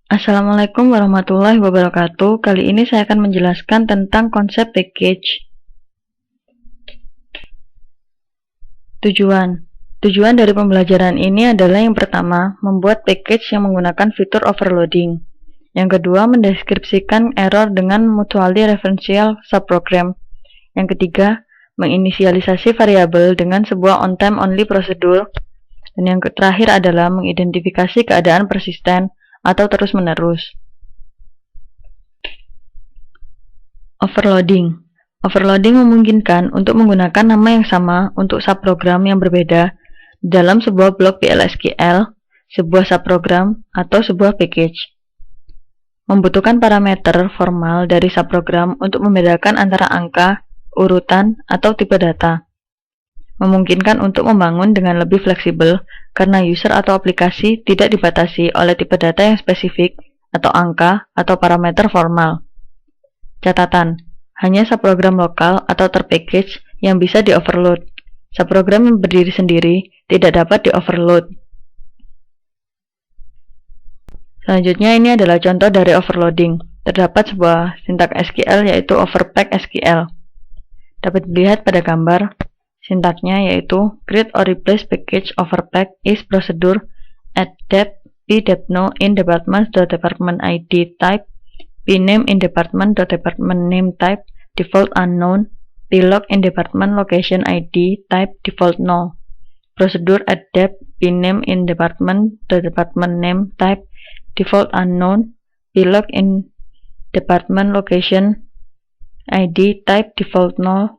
Assalamualaikum warahmatullahi wabarakatuh. Kali ini saya akan menjelaskan tentang konsep package. Tujuan dari pembelajaran ini adalah yang pertama, membuat package yang menggunakan fitur overloading. Yang kedua, mendeskripsikan error dengan mutually referential subprogram. Yang ketiga, menginisialisasi variabel dengan sebuah on-time only prosedur. Dan yang terakhir adalah mengidentifikasi keadaan persisten atau terus-menerus. Overloading. Overloading memungkinkan untuk menggunakan nama yang sama untuk subprogram yang berbeda dalam sebuah blok PL/SQL, sebuah subprogram, atau sebuah package. Membutuhkan parameter formal dari subprogram untuk membedakan antara angka, urutan, atau tipe data. Memungkinkan untuk membangun dengan lebih fleksibel karena user atau aplikasi tidak dibatasi oleh tipe data yang spesifik atau angka atau parameter formal. Catatan, hanya subprogram lokal atau terpackage yang bisa di-overload. Subprogram yang berdiri sendiri tidak dapat di-overload. Selanjutnya ini adalah contoh dari overloading. Terdapat sebuah sintak SQL yaitu overpack SQL. Dapat dilihat pada gambar. Sintaknya yaitu create or replace package overpack is procedure add depth p-depth-no in department.department ID type p-name in department.department name type default unknown p-log in department location ID type default no. Procedure add depth p-name in department.department name type default unknown p-log in department location ID type default no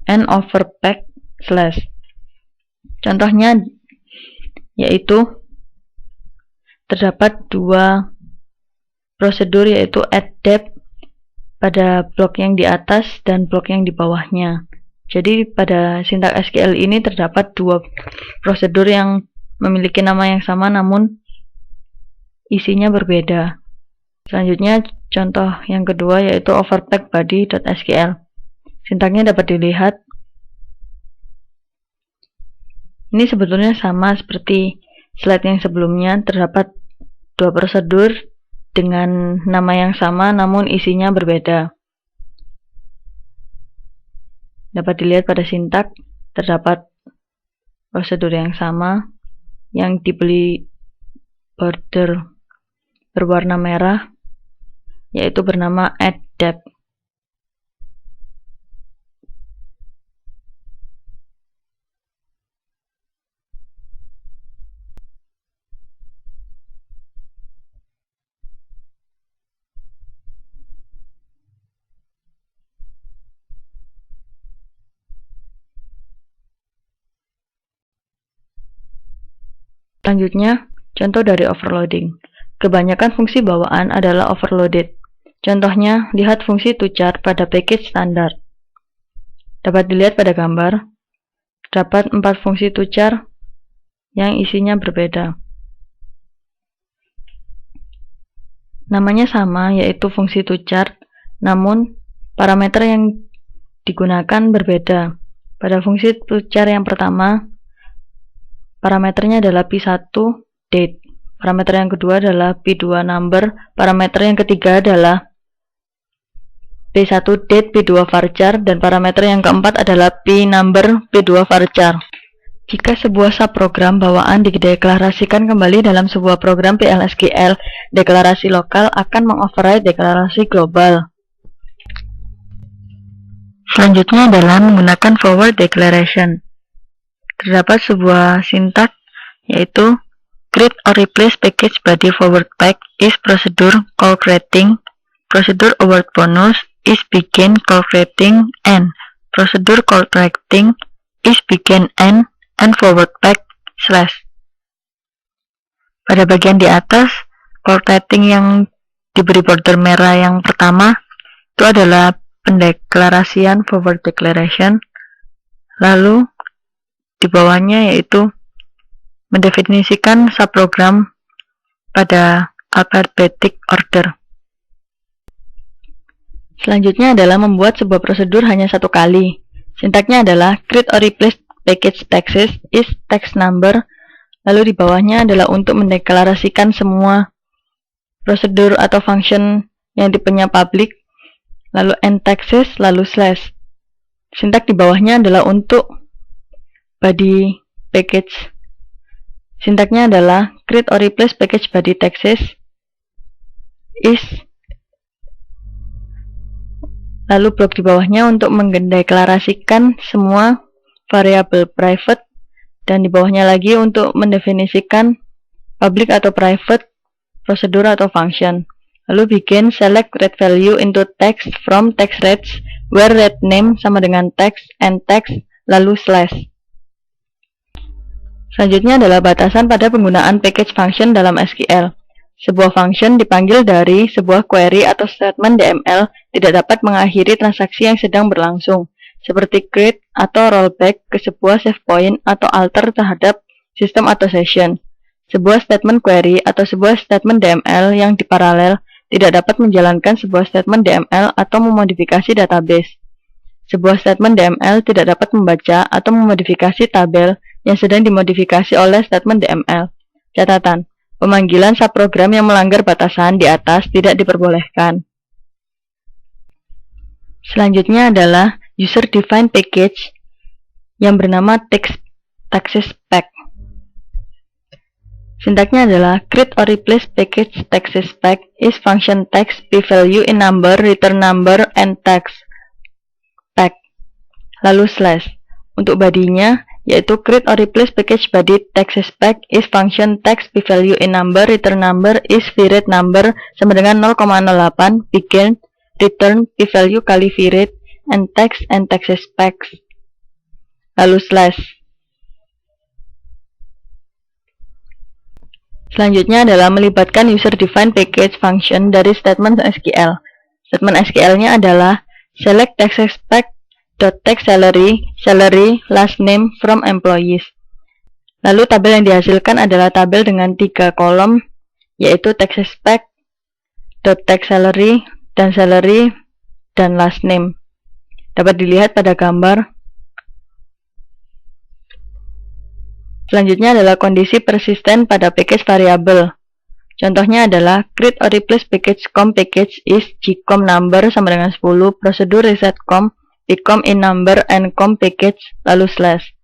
and overpack slash. Contohnya yaitu terdapat dua prosedur yaitu add depth pada blok yang di atas dan blok yang di bawahnya. Jadi pada sintak SQL ini terdapat dua prosedur yang memiliki nama yang sama namun isinya berbeda. Selanjutnya contoh yang kedua yaitu overpack body.sql. Sintaknya dapat dilihat. Ini sebetulnya sama seperti slide yang sebelumnya, terdapat dua prosedur dengan nama yang sama namun isinya berbeda. Dapat dilihat pada sintak, terdapat prosedur yang sama yang diberi border berwarna merah, yaitu bernama add depth. Selanjutnya, contoh dari overloading. Kebanyakan fungsi bawaan adalah overloaded. Contohnya, lihat fungsi toChar pada package standar. Dapat dilihat pada gambar, terdapat 4 fungsi toChar yang isinya berbeda. Namanya sama, yaitu fungsi toChar, namun parameter yang digunakan berbeda. Pada fungsi toChar yang pertama, parameternya adalah P1 date. Parameter yang kedua adalah P2 number. Parameter yang ketiga adalah P1 date P2 varchar dan parameter yang keempat adalah P number P2 varchar. Jika sebuah subprogram bawaan dideklarasikan kembali dalam sebuah program PL/SQL, deklarasi lokal akan mengoverride deklarasi global. Selanjutnya adalah menggunakan forward declaration. Terdapat sebuah sintak yaitu create or replace package body forward pack is procedure call creating, procedure award bonus is begin call creating, and procedure call creating is begin and forward pack slash. Pada bagian di atas, call creating yang diberi border merah yang pertama itu adalah pendeklarasian forward declaration. Lalu di bawahnya yaitu mendefinisikan subprogram pada alphabetic order. Selanjutnya adalah membuat sebuah prosedur hanya satu kali. Sintaknya adalah create or replace package taxes is text number. Lalu di bawahnya adalah untuk mendeklarasikan semua prosedur atau function yang tipenya public, lalu end taxes, lalu slash. Sintak di bawahnya adalah untuk body package. Sintaknya adalah create or replace package body taxes is, lalu blok di bawahnya untuk mendeklarasikan semua variabel private, dan di bawahnya lagi untuk mendefinisikan public atau private, prosedur atau function. Lalu bikin select red value into text from text range where red name sama dengan text and text, lalu slash. Selanjutnya adalah batasan pada penggunaan package function dalam SQL. Sebuah function dipanggil dari sebuah query atau statement DML tidak dapat mengakhiri transaksi yang sedang berlangsung, seperti create atau rollback ke sebuah save point atau alter terhadap sistem atau session. Sebuah statement query atau sebuah statement DML yang diparalel tidak dapat menjalankan sebuah statement DML atau memodifikasi database. Sebuah statement DML tidak dapat membaca atau memodifikasi tabel yang sedang dimodifikasi oleh statement DML. Catatan, pemanggilan subprogram yang melanggar batasan di atas tidak diperbolehkan. Selanjutnya adalah user-defined package yang bernama taxes pack. Sintaknya adalah create or replace package taxes pack is function text p value in number, return number, and text pack, lalu slash. Untuk bodinya yaitu create or replace package body taxes pack is function text p value in number, return number is vrate number sama dengan 0,08, begin return p value kali vrate and taxes packs, lalu slash. Selanjutnya adalah melibatkan user defined package function dari statement SQL. Statement SQL-nya adalah select taxes pack .text salary, last name from employees. Lalu tabel yang dihasilkan adalah tabel dengan 3 kolom, yaitu taxes pack, .text salary, dan last name. Dapat dilihat pada gambar. Selanjutnya adalah kondisi persisten pada package variabel. Contohnya adalah create or replace package com package is gcom number sama dengan 10, prosedur reset com, pcom in number, and com package, lalu slash.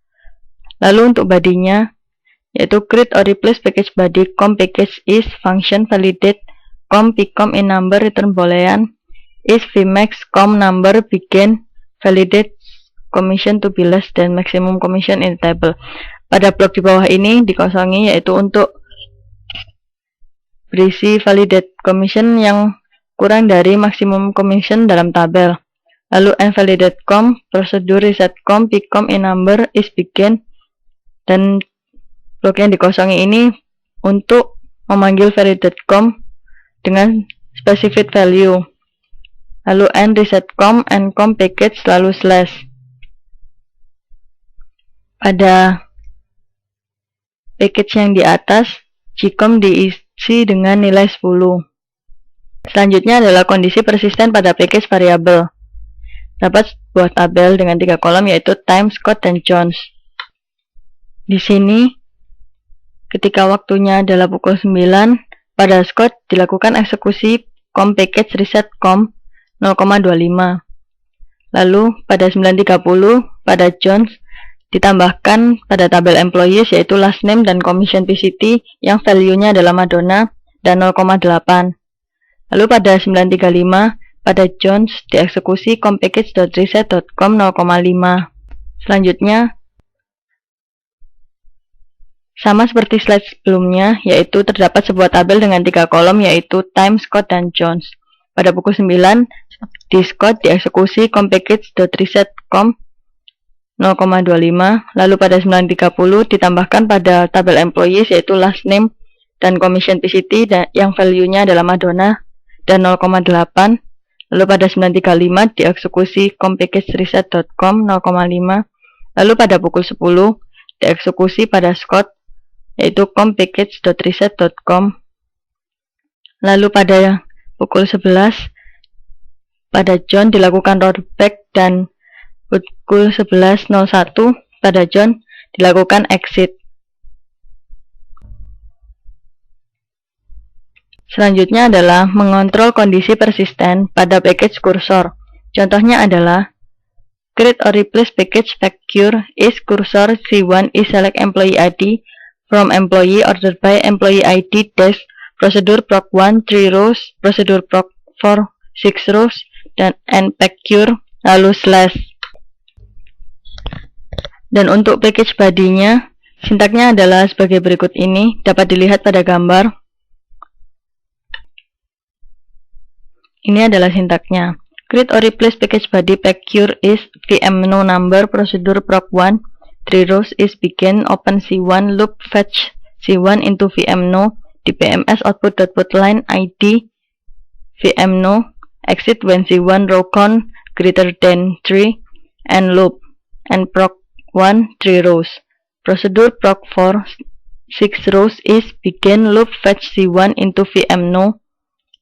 Lalu untuk bodinya, yaitu create or replace package body com package is function validate com, pcom in number, return boolean is vmax com number, begin validate commission to be less than maximum commission in table. Pada blok di bawah ini dikosongi, yaitu untuk berisi validate commission yang kurang dari maksimum commission dalam tabel. Lalu invalidate.com, prosedur reset.com, pcom in number is begin, dan blok yang dikosongi ini untuk memanggil validate.com dengan specific value. Lalu end reset.com, and com package, lalu slash. Pada package yang di atas, gcom diisi dengan nilai 10. Selanjutnya adalah kondisi persisten pada package variabel. Dapat sebuah tabel dengan 3 kolom, yaitu time, Scott, dan Jones. Di sini, ketika waktunya adalah pukul 9, pada Scott dilakukan eksekusi com package reset com 0,25. Lalu pada 9.30, pada Jones ditambahkan pada tabel employees, yaitu last name dan commission PCT yang value-nya adalah Madonna dan 0,8. Lalu pada 9.35, pada Jones dieksekusi com package.reset.com 0,5. Selanjutnya, sama seperti slide sebelumnya, yaitu terdapat sebuah tabel dengan 3 kolom, yaitu time, Scott, dan Jones. Pada pukul 9, di Scott dieksekusi com package.reset.com 0,25. Lalu pada 9.30 ditambahkan pada tabel employees, yaitu last name dan commission PCT yang value-nya adalah Madonna dan 0,8. Lalu pada 9.35 dieksekusi com package.reset.com 0,5. Lalu pada pukul 10 dieksekusi pada Scott, yaitu com package.reset.com. Lalu pada pukul 11 pada John dilakukan rollback, dan pukul 11.01 pada John dilakukan exit. Selanjutnya adalah mengontrol kondisi persisten pada package kursor. Contohnya adalah create or replace package facture is cursor C1 is select employee ID from employee ordered by employee ID dash prosedur proc 1 3 rows, prosedur proc 4 6 rows, dan end facture lalu slash. Dan untuk package body-nya, sintaknya adalah sebagai berikut ini, dapat dilihat pada gambar. Ini adalah sintaknya. Create or replace package body facture is vmno number prosedur proc 1 3 rows is begin open C1 loop fetch C1 into vmno dpms output line id vmno exit when C1 row count greater than 3 and loop and proc 1 3 rows. Prosedur proc 4 6 rows is begin loop fetch C1 into vmno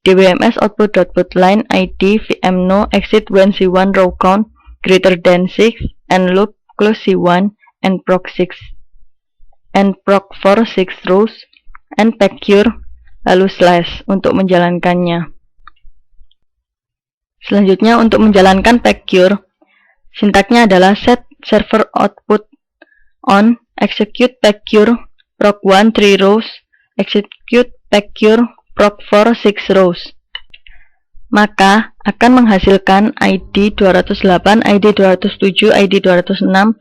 dbms output line id vmno exit when C1 row count greater than 6 and loop close C1 and proc 6 and proc 4 6 rows and facture lalu slash untuk menjalankannya. Selanjutnya untuk menjalankan facture, sintaknya adalah set server output on execute facture proc 1 3 rows execute facture proc 4 6 rows, maka akan menghasilkan ID 208, ID 207, ID 206,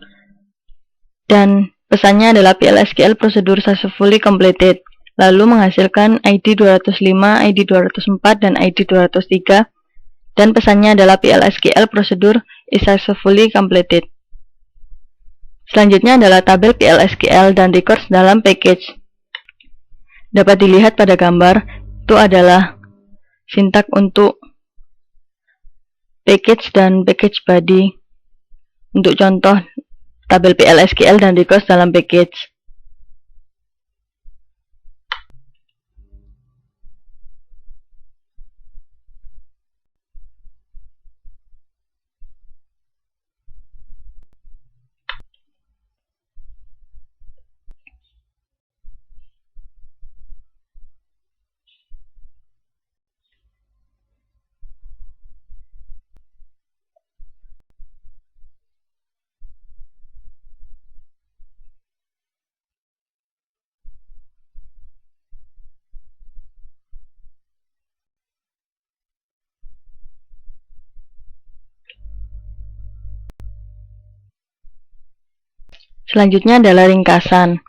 dan pesannya adalah PLSQL prosedur successfully completed, lalu menghasilkan ID 205, ID 204, dan ID 203, dan pesannya adalah PLSQL prosedur is successfully completed. Selanjutnya adalah tabel PLSQL dan records dalam package. Dapat dilihat pada gambar, itu adalah sintak untuk package dan package body. Untuk contoh tabel PLSQL dan records dalam package. Selanjutnya adalah ringkasan.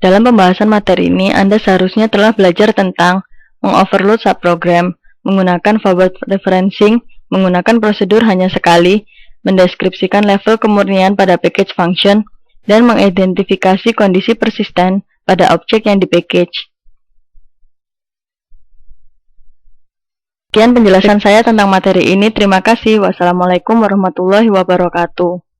Dalam pembahasan materi ini, Anda seharusnya telah belajar tentang mengoverload subprogram, menggunakan forward referencing, menggunakan prosedur hanya sekali, mendeskripsikan level kemurnian pada package function, dan mengidentifikasi kondisi persisten pada objek yang di-package. Sekian penjelasan saya tentang materi ini. Terima kasih. Wassalamualaikum warahmatullahi wabarakatuh.